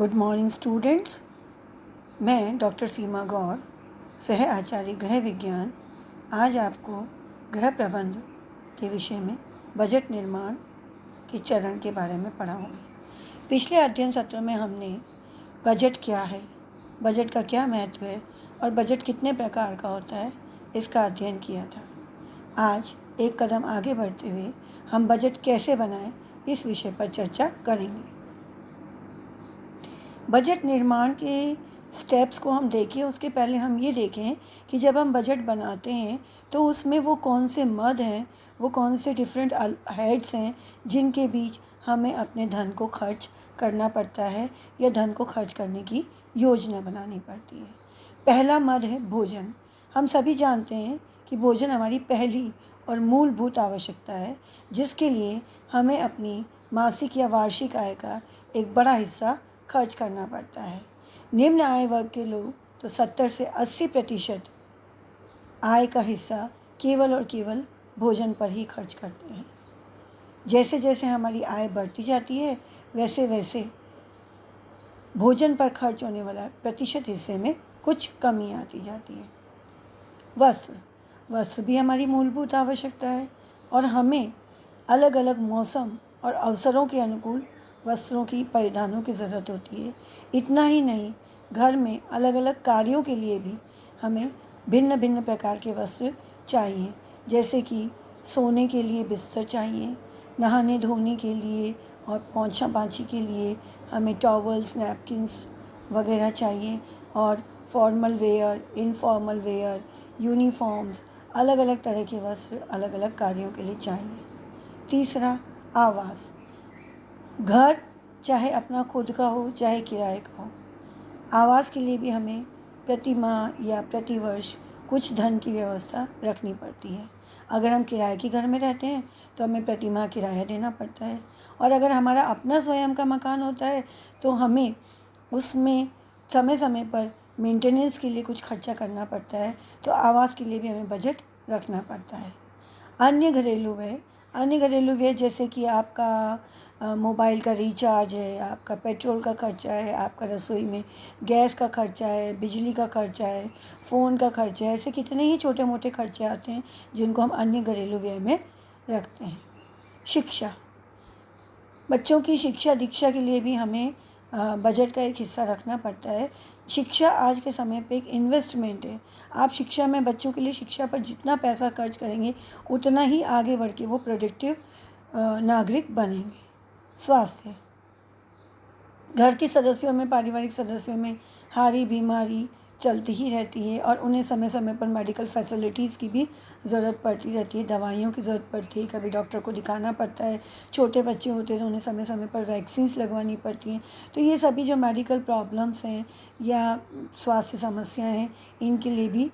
Good morning students. मैं doctor सीमा गौर, सह आचार्य गृह विज्ञान, आज आपको गृह प्रबंध के विषय में बजट निर्माण के चरण के बारे में पढ़ाऊँगी। पिछले अध्ययन सत्र में हमने बजट क्या है, बजट का क्या महत्व है और बजट कितने प्रकार का होता है, इसका अध्ययन किया था। आज एक कदम आगे बढ़ते हुए हम बजट कैसे बनाएं, इस विषय पर चर्चा करेंगे। बजट निर्माण के स्टेप्स को हम देखें, उसके पहले हम ये देखें कि जब हम बजट बनाते हैं तो उसमें वो कौन से मद हैं, वो कौन से डिफरेंट हेड्स हैं जिनके बीच हमें अपने धन को खर्च करना पड़ता है या धन को खर्च करने की योजना बनानी पड़ती है। पहला मद है भोजन। हम सभी जानते हैं कि भोजन हमारी पहली और मूलभूत आवश्यकता है, जिसके लिए हमें अपनी मासिक या वार्षिक आय का एक बड़ा हिस्सा खर्च करना पड़ता है। निम्न आय वर्ग के लोग तो 70 से 80% आय का हिस्सा केवल और केवल भोजन पर ही खर्च करते हैं। जैसे जैसे हमारी आय बढ़ती जाती है वैसे वैसे भोजन पर खर्च होने वाला प्रतिशत हिस्से में कुछ कमी आती जाती है। वस्त्र भी हमारी मूलभूत आवश्यकता है और हमें अलग अलग मौसम और अवसरों के अनुकूल वस्त्रों की परिधानों की ज़रूरत होती है। इतना ही नहीं, घर में अलग अलग कार्यों के लिए भी हमें भिन्न भिन्न प्रकार के वस्त्र चाहिए। जैसे कि सोने के लिए बिस्तर चाहिए, नहाने धोने के लिए और पोंछा पाछी के लिए हमें टॉवल्स, नैपकिन्स वगैरह चाहिए, और formal wear, informal wear, uniforms, अलग अलग तरह के वस्त्र अलग अलग कार्यों के लिए चाहिए। तीसरा, आवास। घर चाहे अपना खुद का हो चाहे किराए का हो, आवास के लिए भी हमें प्रति माह या प्रति वर्ष कुछ धन की व्यवस्था रखनी पड़ती है। अगर हम किराए के घर में रहते हैं तो हमें प्रति माह किराया देना पड़ता है, और अगर हमारा अपना स्वयं का मकान होता है तो हमें उसमें समय समय पर मेंटेनेंस के लिए कुछ खर्चा करना पड़ता है। तो आवास के लिए भी हमें बजट रखना पड़ता है। अन्य घरेलू व्यय जैसे कि आपका मोबाइल का रिचार्ज है, आपका पेट्रोल का खर्चा है, आपका रसोई में गैस का खर्चा है, बिजली का खर्चा है, फ़ोन का खर्चा है, ऐसे कितने ही छोटे मोटे खर्चे आते हैं जिनको हम अन्य घरेलू व्यय में रखते हैं। शिक्षा, बच्चों की शिक्षा दीक्षा के लिए भी हमें बजट का एक हिस्सा रखना पड़ता है। शिक्षा आज के समय पे एक इन्वेस्टमेंट है। आप शिक्षा में, बच्चों के लिए शिक्षा पर जितना पैसा खर्च करेंगे उतना ही आगे बढ़ के वो प्रोडक्टिव नागरिक बनेंगे। स्वास्थ्य, घर के सदस्यों में, पारिवारिक सदस्यों में हारी बीमारी चलती ही रहती है और उन्हें समय समय पर मेडिकल फैसिलिटीज़ की भी ज़रूरत पड़ती रहती है, दवाइयों की ज़रूरत पड़ती है, कभी डॉक्टर को दिखाना पड़ता है। छोटे बच्चे होते हैं तो उन्हें समय समय पर वैक्सीन्स लगवानी पड़ती हैं। तो ये सभी जो मेडिकल प्रॉब्लम्स हैं या स्वास्थ्य समस्याएं हैं, इनके लिए भी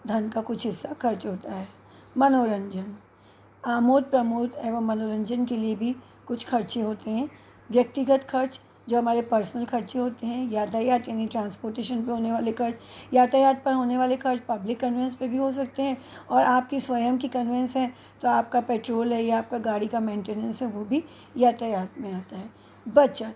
धन का कुछ हिस्सा खर्च होता है। मनोरंजन, आमोद प्रमोद एवं मनोरंजन के लिए भी कुछ खर्चे होते हैं। व्यक्तिगत खर्च जो हमारे पर्सनल खर्चे होते हैं, यातायात यानी ट्रांसपोर्टेशन पे होने वाले खर्च, यातायात पर होने वाले खर्च पब्लिक कन्वेंस पे भी हो सकते हैं, और आपकी स्वयं की कन्वेंस है तो आपका पेट्रोल है या आपका गाड़ी का मेंटेनेंस है, वो भी यातायात में आता है। बचत,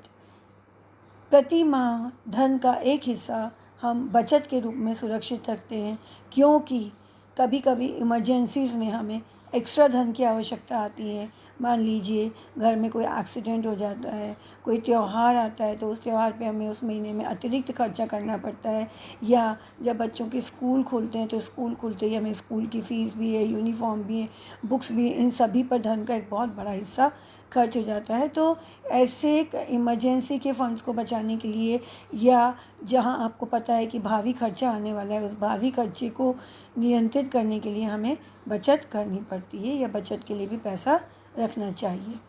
प्रति माह धन का एक हिस्सा हम बचत के रूप में सुरक्षित रखते हैं, क्योंकि कभी कभी इमरजेंसीज़ में हमें एक्स्ट्रा धन की आवश्यकता आती है। मान लीजिए घर में कोई एक्सीडेंट हो जाता है, कोई त्यौहार आता है तो उस त्यौहार पे हमें उस महीने में अतिरिक्त खर्चा करना पड़ता है, या जब बच्चों के स्कूल खुलते हैं तो स्कूल खुलते ही हमें स्कूल की फ़ीस भी है, यूनिफॉर्म भी है, बुक्स भी है, इन सभी पर धन का एक बहुत बड़ा हिस्सा खर्च हो जाता है। तो ऐसे इमरजेंसी के फंड्स को बचाने के लिए, या जहां आपको पता है कि भावी खर्चा आने वाला है, उस भावी खर्चे को नियंत्रित करने के लिए हमें बचत करनी पड़ती है, या बचत के लिए भी पैसा रखना चाहिए।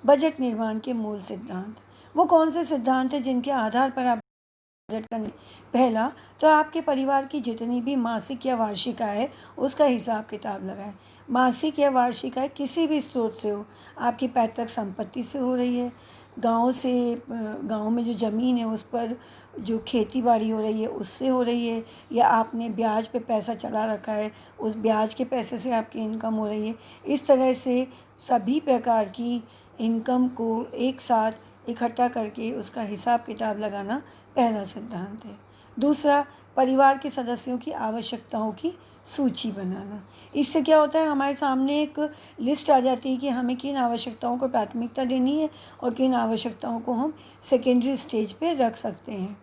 बजट निर्माण के मूल सिद्धांत, वो कौन से सिद्धांत हैं जिनके आधार पर आप बजट करने? पहला, तो आपके परिवार की जितनी भी मासिक या वार्षिक आय है उसका हिसाब किताब लगाएं। मासिक या वार्षिक आय किसी भी स्रोत से हो, आपकी पैतृक संपत्ति से हो रही है, गांव से, गांव में जो ज़मीन है उस पर जो खेती बाड़ी हो रही है उससे हो रही है, या आपने ब्याज पे पैसा चढ़ा रखा है, उस ब्याज के पैसे से आपकी इनकम हो रही है। इस तरह से सभी प्रकार की इनकम को एक साथ इकट्ठा करके उसका हिसाब किताब लगाना पहला सिद्धांत है। दूसरा, परिवार के सदस्यों की आवश्यकताओं की सूची बनाना। इससे क्या होता है, हमारे सामने एक लिस्ट आ जाती है कि हमें किन आवश्यकताओं को प्राथमिकता देनी है और किन आवश्यकताओं को हम सेकेंडरी स्टेज पे रख सकते हैं।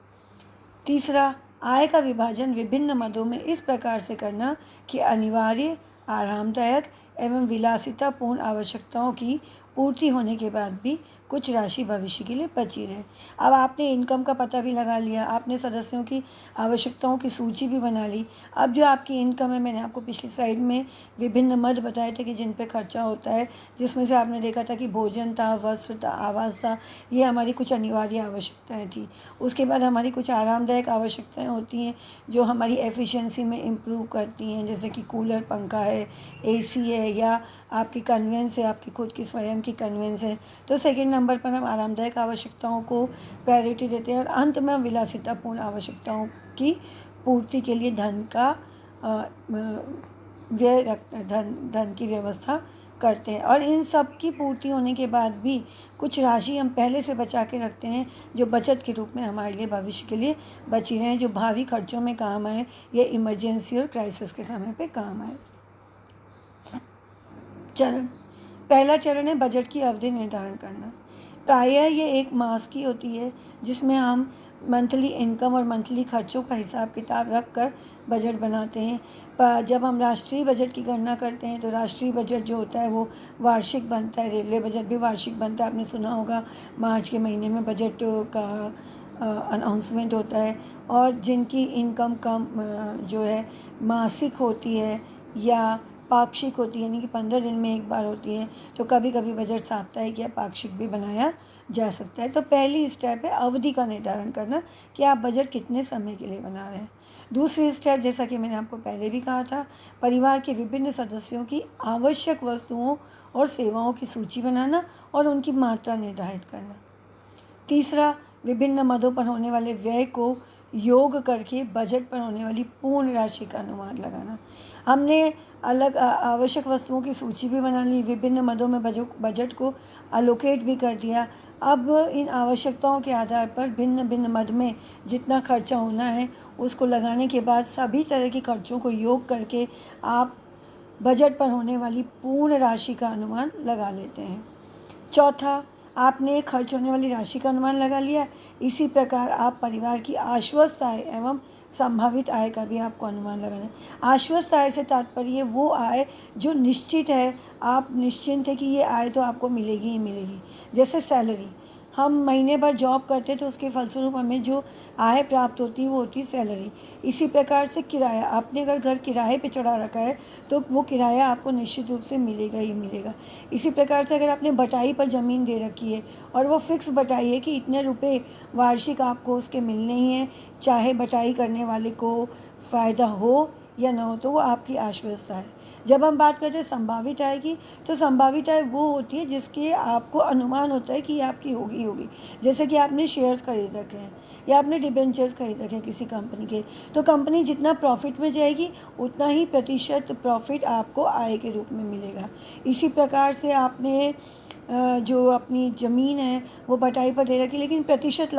तीसरा, आय का विभाजन विभिन्न मदों में इस प्रकार से करना कि अनिवार्य, आरामदायक एवं विलासितापूर्ण आवश्यकताओं की पूर्ति होने के बाद भी कुछ राशि भविष्य के लिए बची रहे। अब आपने इनकम का पता भी लगा लिया, आपने सदस्यों की आवश्यकताओं की सूची भी बना ली। अब जो आपकी इनकम है, मैंने आपको पिछली स्लाइड में विभिन्न मद बताए थे कि जिन पे खर्चा होता है, जिसमें से आपने देखा था कि भोजन था, वस्त्र था, आवास था, ये हमारी कुछ अनिवार्य आवश्यकताएँ थी। उसके बाद हमारी कुछ आरामदायक आवश्यकताएँ होती हैं जो हमारी एफिशिएंसी में इम्प्रूव करती हैं, जैसे कि कूलर, पंखा है, एसी है, या आपकी कन्वेंस है, आपकी खुद की स्वयं की कन्वेंस है। तो सेकंड नंबर पर हम आरामदायक आवश्यकताओं को प्रायोरिटी देते हैं, और अंत में हम विलासितापूर्ण आवश्यकताओं की पूर्ति के लिए धन का व्यय धन की व्यवस्था करते हैं। और इन सब की पूर्ति होने के बाद भी कुछ राशि हम पहले से बचा के रखते हैं, जो बचत के रूप में हमारे लिए भविष्य के लिए बची रहें, जो भावी खर्चों में काम आए या इमरजेंसी और क्राइसिस के समय पे काम आए। चरण, पहला चरण है बजट की अवधि निर्धारण करना। प्रायः ये एक मास की होती है, जिसमें हम मंथली इनकम और मंथली खर्चों का हिसाब किताब रख कर बजट बनाते हैं। पर जब हम राष्ट्रीय बजट की गणना करते हैं तो राष्ट्रीय बजट जो होता है वो वार्षिक बनता है। रेलवे बजट भी वार्षिक बनता है, आपने सुना होगा मार्च के महीने में बजट का अनाउंसमेंट होता है। और जिनकी इनकम कम जो है मासिक होती है या पाक्षिक होती है, यानी कि 15 दिन में एक बार होती है, तो कभी कभी बजट साप्ताहिक या पाक्षिक भी बनाया जा सकता है। तो पहली स्टेप है अवधि का निर्धारण करना कि आप बजट कितने समय के लिए बना रहे हैं। दूसरी स्टेप, जैसा कि मैंने आपको पहले भी कहा था, परिवार के विभिन्न सदस्यों की आवश्यक वस्तुओं और सेवाओं की सूची बनाना और उनकी मात्रा निर्धारित करना। तीसरा, विभिन्न मदों पर होने वाले व्यय को योग करके बजट पर होने वाली पूर्ण राशि का अनुमान लगाना। हमने अलग आवश्यक वस्तुओं की सूची भी बना ली, विभिन्न मदों में बजट को अलोकेट भी कर दिया। अब इन आवश्यकताओं के आधार पर भिन्न भिन्न मद में जितना खर्चा होना है उसको लगाने के बाद सभी तरह के खर्चों को योग करके आप बजट पर होने वाली पूर्ण राशि का अनुमान लगा लेते हैं। चौथा, आपने खर्च होने वाली राशि का अनुमान लगा लिया। इसी प्रकार आप परिवार की आश्वस्त आय एवं संभावित आय का भी आपको अनुमान लगाना है। आश्वस्त आय से तात्पर्य वो आय जो निश्चित है, आप निश्चिंत है कि ये आय तो आपको मिलेगी ही मिलेगी। जैसे सैलरी, हम महीने भर जॉब करते तो उसके फलस्वरूप हमें जो आय प्राप्त होती है वो होती है सैलरी। इसी प्रकार से किराया, आपने अगर घर किराए पे चढ़ा रखा है तो वो किराया आपको निश्चित रूप से मिलेगा ही मिलेगा। इसी प्रकार से अगर आपने बटाई पर ज़मीन दे रखी है और वो फिक्स बटाई है कि इतने रुपए वार्षिक आपको उसके मिलने ही हैं, चाहे बटाई करने वाले को फ़ायदा हो या ना हो, तो वो आपकी आश्वस्त है। जब हम बात करते हैं संभावित आय की, तो संभावित आय वो होती है जिसके आपको अनुमान होता है कि ये आपकी होगी। जैसे कि आपने शेयर्स खरीद रखे हैं या आपने डिबेंचर्स खरीद रखे हैं किसी कंपनी के, तो कंपनी जितना प्रॉफिट में जाएगी उतना ही प्रतिशत प्रॉफिट आपको आय के रूप में मिलेगा। इसी प्रकार से आपने जो अपनी ज़मीन है वो बटाई पर दे रखी, लेकिन प्रतिशत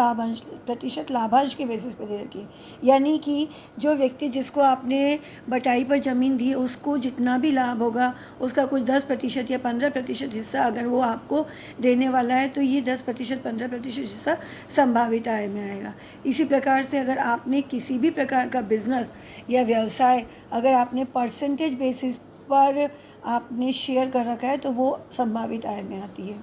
लाभांश के बेसिस पे दे रखी है। यानी कि जो व्यक्ति जिसको आपने बटाई पर ज़मीन दी उसको जितना भी लाभ होगा उसका कुछ 10% या 15% हिस्सा अगर वो आपको देने वाला है, तो ये 10% 15% हिस्सा संभावित आय में आएगा। इसी प्रकार से अगर आपने किसी भी प्रकार का बिजनेस या व्यवसाय अगर आपने परसेंटेज बेसिस पर आपने शेयर कर रखा है तो वो संभावित आय में आती है।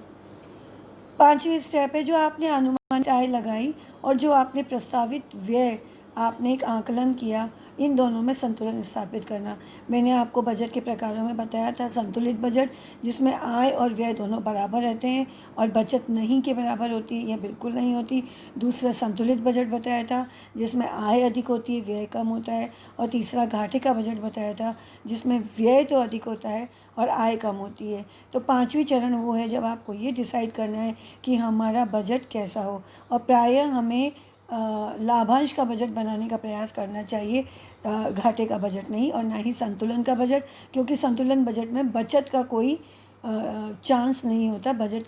पांचवी स्टेप है जो आपने अनुमानित आय लगाई और जो आपने प्रस्तावित व्यय आपने एक आकलन किया, इन दोनों में संतुलन स्थापित करना। मैंने आपको बजट के प्रकारों में बताया था, संतुलित बजट जिसमें आय और व्यय दोनों बराबर रहते हैं और बचत नहीं के बराबर होती है या बिल्कुल नहीं होती। दूसरा संतुलित बजट बताया था जिसमें आय अधिक होती है, व्यय कम होता है। और तीसरा घाटे का बजट बताया था जिसमें व्यय तो अधिक होता है और आय कम होती है। तो पांचवी चरण वो है जब आपको ये डिसाइड करना है कि हमारा बजट कैसा हो। और प्रायः हमें लाभांश का बजट बनाने का प्रयास करना चाहिए, घाटे का बजट नहीं, और ना ही संतुलन का बजट, क्योंकि संतुलन बजट में बचत का कोई चांस नहीं होता, बचत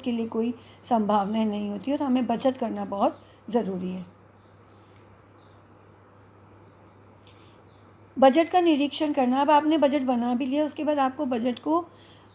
के लिए कोई संभावनाएं नहीं होती, और हमें बचत करना बहुत ज़रूरी है। बजट का निरीक्षण करना। अब आपने बजट बना भी लिया, उसके बाद आपको बजट को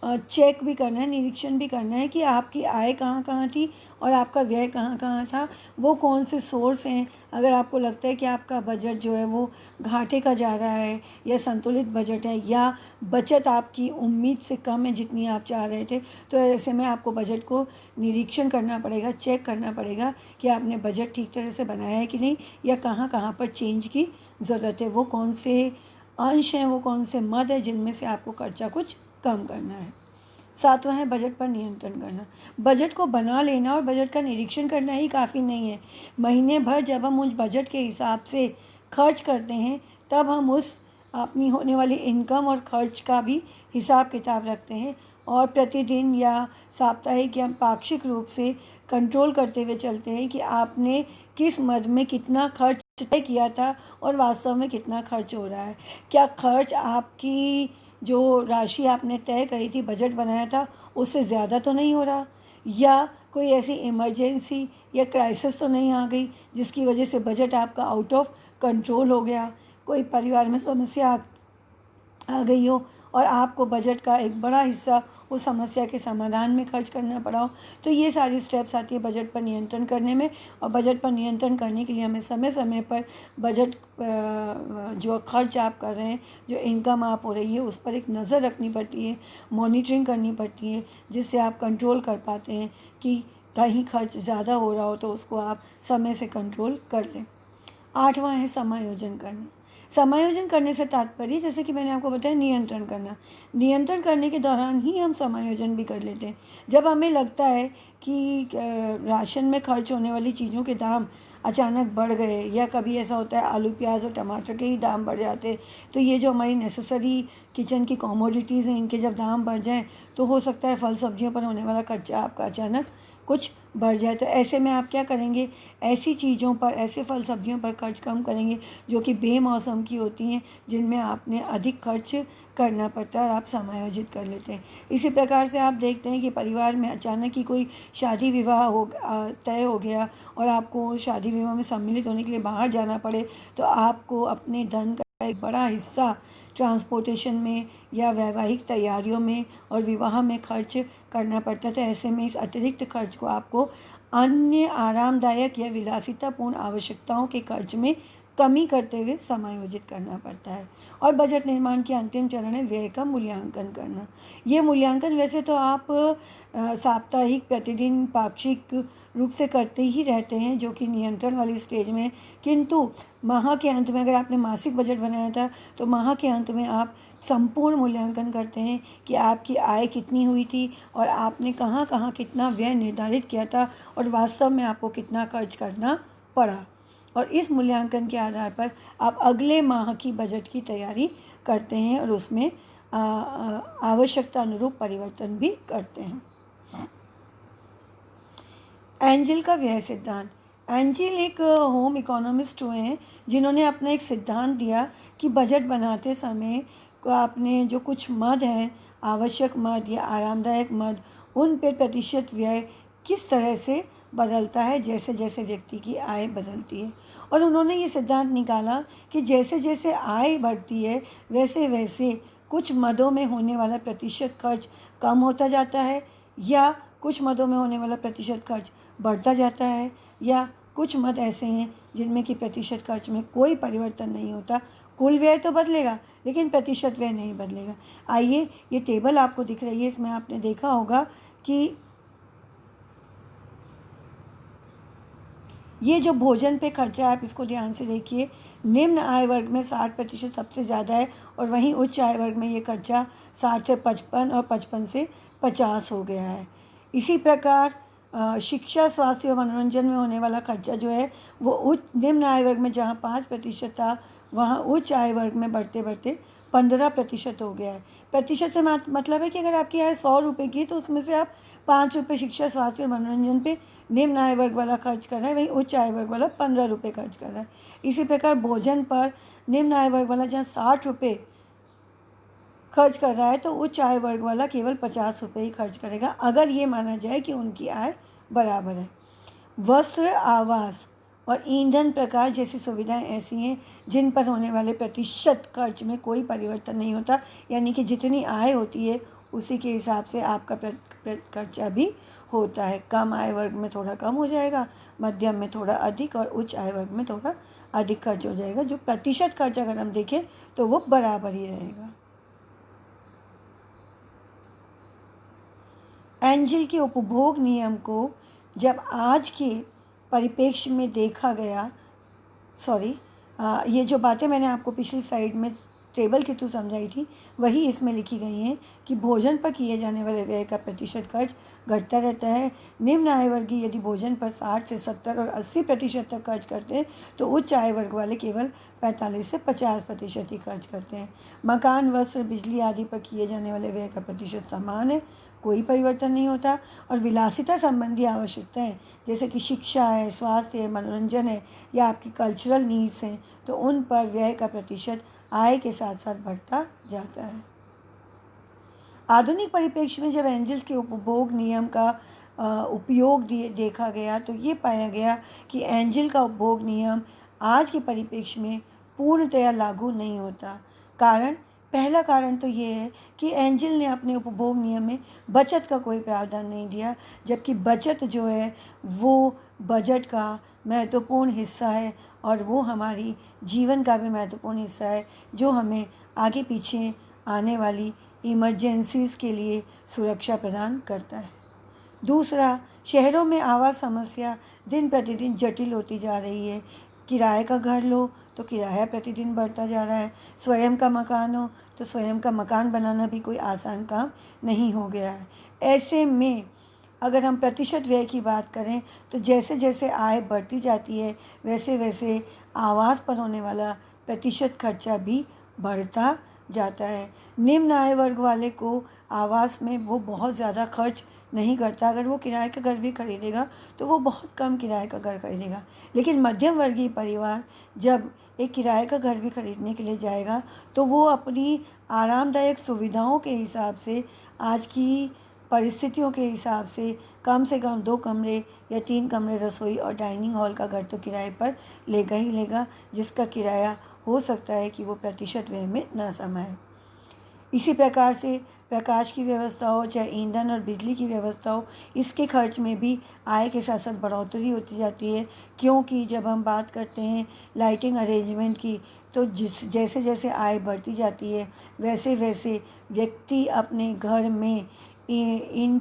चेक भी करना है, निरीक्षण भी करना है कि आपकी आय कहाँ कहाँ थी और आपका व्यय कहाँ कहाँ था, वो कौन से सोर्स हैं। अगर आपको लगता है कि आपका बजट जो है वो घाटे का जा रहा है, या संतुलित बजट है, या बचत आपकी उम्मीद से कम है जितनी आप चाह रहे थे, तो ऐसे में आपको बजट को निरीक्षण करना पड़ेगा, चेक करना पड़ेगा कि आपने बजट ठीक तरह से बनाया है कि नहीं, या कहाँ कहाँ पर चेंज की ज़रूरत है, वो कौन से अंश हैं, वो कौन से मद है जिनमें से आपको खर्चा कुछ कम करना है। सातवां है बजट पर नियंत्रण करना। बजट को बना लेना और बजट का निरीक्षण करना ही काफ़ी नहीं है। महीने भर जब हम उस बजट के हिसाब से खर्च करते हैं, तब हम उस अपनी होने वाली इनकम और खर्च का भी हिसाब किताब रखते हैं, और प्रतिदिन या साप्ताहिक या पाक्षिक रूप से कंट्रोल करते हुए चलते हैं कि आपने किस मद में कितना खर्च तय किया था और वास्तव में कितना खर्च हो रहा है। क्या खर्च आपकी जो राशि आपने तय करी थी, बजट बनाया था, उससे ज़्यादा तो नहीं हो रहा, या कोई ऐसी इमरजेंसी या क्राइसिस तो नहीं आ गई जिसकी वजह से बजट आपका आउट ऑफ कंट्रोल हो गया, कोई परिवार में समस्या आ गई हो और आपको बजट का एक बड़ा हिस्सा उस समस्या के समाधान में खर्च करना पड़ा हो। तो ये सारी स्टेप्स आती है बजट पर नियंत्रण करने में, और बजट पर नियंत्रण करने के लिए हमें समय समय पर बजट जो खर्च आप कर रहे हैं, जो इनकम आप हो रही है, उस पर एक नज़र रखनी पड़ती है, मॉनिटरिंग करनी पड़ती है, जिससे आप कंट्रोल कर पाते हैं कि कहीं खर्च ज़्यादा हो रहा हो तो उसको आप समय से कंट्रोल कर लें। आठवां है समायोजन करना। समायोजन करने से तात्पर्य, जैसे कि मैंने आपको बताया, नियंत्रण करना। नियंत्रण करने के दौरान ही हम समायोजन भी कर लेते हैं। जब हमें लगता है कि राशन में खर्च होने वाली चीज़ों के दाम अचानक बढ़ गए, या कभी ऐसा होता है आलू प्याज और टमाटर के ही दाम बढ़ जाते, तो ये जो हमारी नेसेसरी किचन की कमोडिटीज़ हैं, इनके जब दाम बढ़ जाएँ तो हो सकता है फल सब्जियों पर होने वाला खर्चा आपका अचानक कुछ बढ़ जाए। तो ऐसे में आप क्या करेंगे, ऐसी चीज़ों पर, ऐसे फल सब्जियों पर खर्च कम करेंगे जो कि बेमौसम की होती हैं, जिनमें आपने अधिक खर्च करना पड़ता है, और आप समायोजित कर लेते हैं। इसी प्रकार से आप देखते हैं कि परिवार में अचानक ही कोई शादी विवाह तय हो गया और आपको शादी विवाह में सम्मिलित होने के लिए बाहर जाना पड़े, तो आपको अपने धन का एक बड़ा हिस्सा ट्रांसपोर्टेशन में या वैवाहिक तैयारियों में और विवाह में खर्च करना पड़ता था। ऐसे में इस अतिरिक्त खर्च को आपको अन्य आरामदायक या विलासितापूर्ण आवश्यकताओं के खर्च में कमी करते हुए समायोजित करना पड़ता है। और बजट निर्माण के अंतिम चरण है व्यय का मूल्यांकन करना। ये मूल्यांकन वैसे तो आप साप्ताहिक, प्रतिदिन, पाक्षिक रूप से करते ही रहते हैं, जो कि नियंत्रण वाली स्टेज में, किंतु माह के अंत में, अगर आपने मासिक बजट बनाया था तो माह के अंत में आप संपूर्ण मूल्यांकन करते हैं कि आपकी आय कितनी हुई थी और आपने कहाँ कहाँ कितना व्यय निर्धारित किया था और वास्तव में आपको कितना खर्च करना पड़ा। और इस मूल्यांकन के आधार पर आप अगले माह की बजट की तैयारी करते हैं और उसमें आवश्यकता अनुरूप परिवर्तन भी करते हैं। एंजिल का व्यय सिद्धांत। एंजिल एक होम इकोनॉमिस्ट हुए हैं जिन्होंने अपना एक सिद्धांत दिया कि बजट बनाते समय को आपने जो कुछ मद हैं, आवश्यक मद या आरामदायक मद, उन पे प्रतिशत व्यय किस तरह से बदलता है जैसे जैसे व्यक्ति की आय बदलती है। और उन्होंने ये सिद्धांत निकाला कि जैसे जैसे आय बढ़ती है वैसे वैसे कुछ मदों में होने वाला प्रतिशत खर्च कम होता जाता है, या कुछ मदों में होने वाला प्रतिशत खर्च बढ़ता जाता है, या कुछ मद ऐसे हैं जिनमें कि प्रतिशत खर्च में कोई परिवर्तन नहीं होता। कुल व्यय तो बदलेगा लेकिन प्रतिशत व्यय नहीं बदलेगा। आइए, ये टेबल आपको दिख रही है, इसमें आपने देखा होगा कि ये जो भोजन पे खर्चा है, आप इसको ध्यान से देखिए। निम्न आय वर्ग में 60% सबसे ज़्यादा है, और वहीं उच्च आय वर्ग में ये खर्चा 60 से 55 और 55 से 50 हो गया है। इसी प्रकार शिक्षा, स्वास्थ्य और मनोरंजन में होने वाला खर्चा जो है वो निम्न आय वर्ग में जहाँ 5% था, वहाँ उच्च आय वर्ग में बढ़ते बढ़ते 15% हो गया है। प्रतिशत से मतलब है कि अगर आपकी आय 100 रुपये की है तो उसमें से आप 5 रुपये शिक्षा, स्वास्थ्य और मनोरंजन पे निम्न आय वर्ग वाला खर्च कर रहा है, वहीं उच्च आय वर्ग वाला 15 रुपये खर्च कर रहा है। इसी प्रकार भोजन पर निम्न आय वर्ग वाला जहाँ 60 रुपये खर्च कर रहा है तो उच्च आय वर्ग वाला केवल 50 रुपये ही खर्च करेगा, अगर ये माना जाए कि उनकी आय बराबर है। वस्त्र, आवास और ईंधन, प्रकाश जैसी सुविधाएं ऐसी हैं जिन पर होने वाले प्रतिशत खर्च में कोई परिवर्तन नहीं होता, यानी कि जितनी आय होती है उसी के हिसाब से आपका खर्चा भी होता है। कम आय वर्ग में थोड़ा कम हो जाएगा, मध्यम में थोड़ा अधिक और उच्च आय वर्ग में थोड़ा अधिक खर्च हो जाएगा। जो प्रतिशत खर्च अगर हम देखें तो वो बराबर ही रहेगा। एंजल के उपभोग नियम को जब आज के परिप्रेक्ष्य में देखा गया, ये जो बातें मैंने आपको पिछली स्लाइड में टेबल के थ्रू समझाई थी वही इसमें लिखी गई हैं कि भोजन पर किए जाने वाले व्यय का प्रतिशत खर्च घटता रहता है। निम्न आय वर्गीय यदि भोजन पर 60 से 70 और 80% तक खर्च करते हैं तो उच्च आय वर्ग वाले केवल 45 से 50% ही खर्च करते हैं। मकान, वस्त्र, बिजली आदि पर किए जाने वाले व्यय का प्रतिशत समान है, कोई परिवर्तन नहीं होता। और विलासिता संबंधी आवश्यकताएं जैसे कि शिक्षा है, स्वास्थ्य है, मनोरंजन है या आपकी कल्चरल नीड्स हैं तो उन पर व्यय का प्रतिशत आय के साथ साथ बढ़ता जाता है। आधुनिक परिप्रेक्ष्य में जब एंजल्स के उपभोग नियम का उपयोग देखा गया तो ये पाया गया कि एंजल का उपभोग नियम आज के परिप्रेक्ष्य में पूर्णतया लागू नहीं होता। पहला कारण तो ये है कि एंजल ने अपने उपभोग नियम में बचत का कोई प्रावधान नहीं दिया, जबकि बचत जो है वो बजट का महत्वपूर्ण हिस्सा है और वो हमारी जीवन का भी महत्वपूर्ण हिस्सा है जो हमें आगे पीछे आने वाली इमरजेंसीज़ के लिए सुरक्षा प्रदान करता है। दूसरा, शहरों में आवास समस्या दिन प्रतिदिन जटिल होती जा रही है। किराए का घर लो तो किराया प्रतिदिन बढ़ता जा रहा है, स्वयं का मकान हो तो स्वयं का मकान बनाना भी कोई आसान काम नहीं हो गया है। ऐसे में अगर हम प्रतिशत व्यय की बात करें तो जैसे जैसे आय बढ़ती जाती है वैसे वैसे आवास पर होने वाला प्रतिशत खर्चा भी बढ़ता जाता है। निम्न आय वर्ग वाले को आवास में वो बहुत ज़्यादा खर्च नहीं करता, अगर वो किराए का घर भी खरीदेगा तो वो बहुत कम किराए का घर खरीदेगा। लेकिन मध्यम वर्गीय परिवार जब एक किराए का घर भी खरीदने के लिए जाएगा तो वो अपनी आरामदायक सुविधाओं के हिसाब से, आज की परिस्थितियों के हिसाब से कम 2 कमरे या 3 कमरे, रसोई और डाइनिंग हॉल का घर तो किराए पर लेगा ही लेगा, जिसका किराया हो सकता है कि वो प्रतिशत व्यय में न समाए। इसी प्रकार से प्रकाश की व्यवस्था हो, चाहे ईंधन और बिजली की व्यवस्था हो, इसके खर्च में भी आय के साथ साथ बढ़ोतरी होती जाती है, क्योंकि जब हम बात करते हैं लाइटिंग अरेंजमेंट की तो जैसे जैसे आय बढ़ती जाती है वैसे वैसे व्यक्ति अपने घर में इन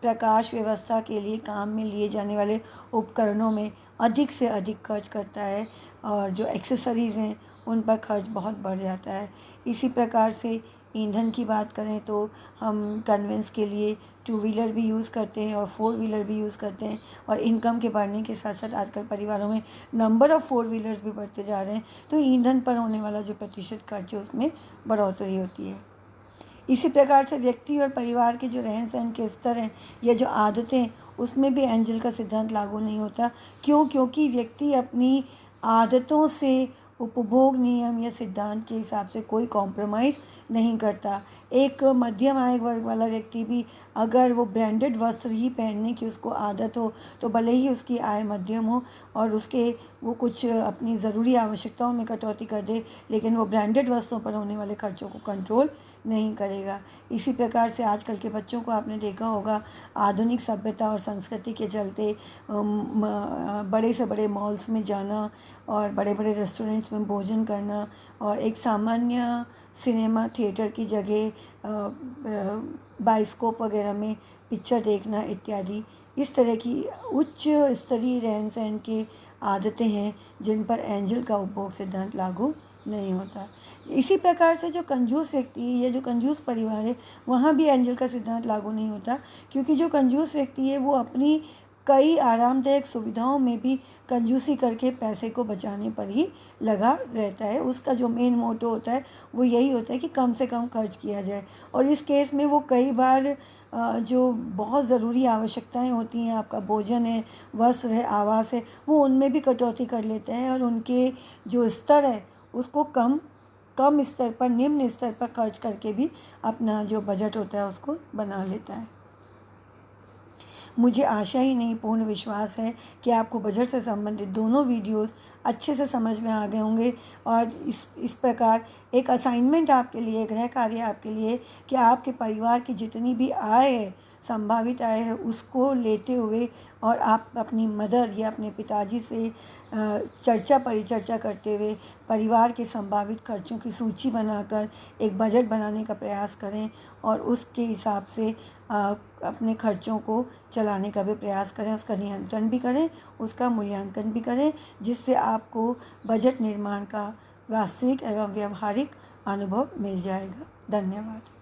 प्रकाश व्यवस्था के लिए काम में लिए जाने वाले उपकरणों में अधिक से अधिक खर्च करता है और जो एक्सेसरीज़ हैं उन पर खर्च बहुत बढ़ जाता है। इसी प्रकार से ईंधन की बात करें तो हम कन्वेंस के लिए 2 व्हीलर भी यूज़ करते हैं और 4 व्हीलर भी यूज़ करते हैं, और इनकम के बढ़ने के साथ साथ आजकल परिवारों में नंबर ऑफ़ 4 व्हीलर्स भी बढ़ते जा रहे हैं, तो ईंधन पर होने वाला जो प्रतिशत खर्च है उसमें बढ़ोतरी होती है। इसी प्रकार से व्यक्ति और परिवार के जो रहन सहन के स्तर हैं या जो आदतें हैं उसमें भी एंजल का सिद्धांत लागू नहीं होता। क्योंकि व्यक्ति अपनी आदतों से उपभोग नियम या सिद्धांत के हिसाब से कोई कॉम्प्रोमाइज़ नहीं करता। एक मध्यम आय वर्ग वाला व्यक्ति भी अगर वो ब्रांडेड वस्त्र ही पहनने की उसको आदत हो तो भले ही उसकी आय मध्यम हो और वो कुछ अपनी ज़रूरी आवश्यकताओं में कटौती कर दे, लेकिन वो ब्रांडेड वस्त्रों पर होने वाले खर्चों को कंट्रोल नहीं करेगा। इसी प्रकार से आजकल के बच्चों को आपने देखा होगा, आधुनिक सभ्यता और संस्कृति के चलते बड़े से बड़े मॉल्स में जाना और बड़े बड़े रेस्टोरेंट्स में भोजन करना और एक सामान्य सिनेमा थिएटर की जगह बाइस्कोप वगैरह में पिक्चर देखना इत्यादि, इस तरह की उच्च स्तरीय रहन सहन की आदतें हैं जिन पर एंजल का उपभोग सिद्धांत लागू नहीं होता। इसी प्रकार से जो कंजूस व्यक्ति है या जो कंजूस परिवार है वहाँ भी एंजल का सिद्धांत लागू नहीं होता, क्योंकि जो कंजूस व्यक्ति है वो अपनी कई आरामदायक सुविधाओं में भी कंजूसी करके पैसे को बचाने पर ही लगा रहता है। उसका जो मेन मोटो होता है वो यही होता है कि कम से कम खर्च किया जाए। और इस केस में वो कई बार जो बहुत ज़रूरी आवश्यकताएं होती हैं, आपका भोजन है, वस्त्र है, आवास है, वो उनमें भी कटौती कर लेते हैं और उनके जो स्तर है उसको कम कम स्तर पर, निम्न स्तर पर खर्च करके भी अपना जो बजट होता है उसको बना लेता है। मुझे आशा ही नहीं, पूर्ण विश्वास है कि आपको बजट से संबंधित दोनों वीडियोस अच्छे से समझ में आ गए होंगे। और इस प्रकार एक असाइनमेंट आपके लिए, गृह कार्य आपके लिए, कि आपके परिवार की जितनी भी आय है, संभावित आय है, उसको लेते हुए और आप अपनी मदर या अपने पिताजी से चर्चा परिचर्चा करते हुए परिवार के संभावित खर्चों की सूची बनाकर एक बजट बनाने का प्रयास करें और उसके हिसाब से अपने खर्चों को चलाने का भी प्रयास करें, उसका नियंत्रण भी करें, उसका मूल्यांकन भी करें, जिससे आपको बजट निर्माण का वास्तविक एवं व्यावहारिक अनुभव मिल जाएगा। धन्यवाद।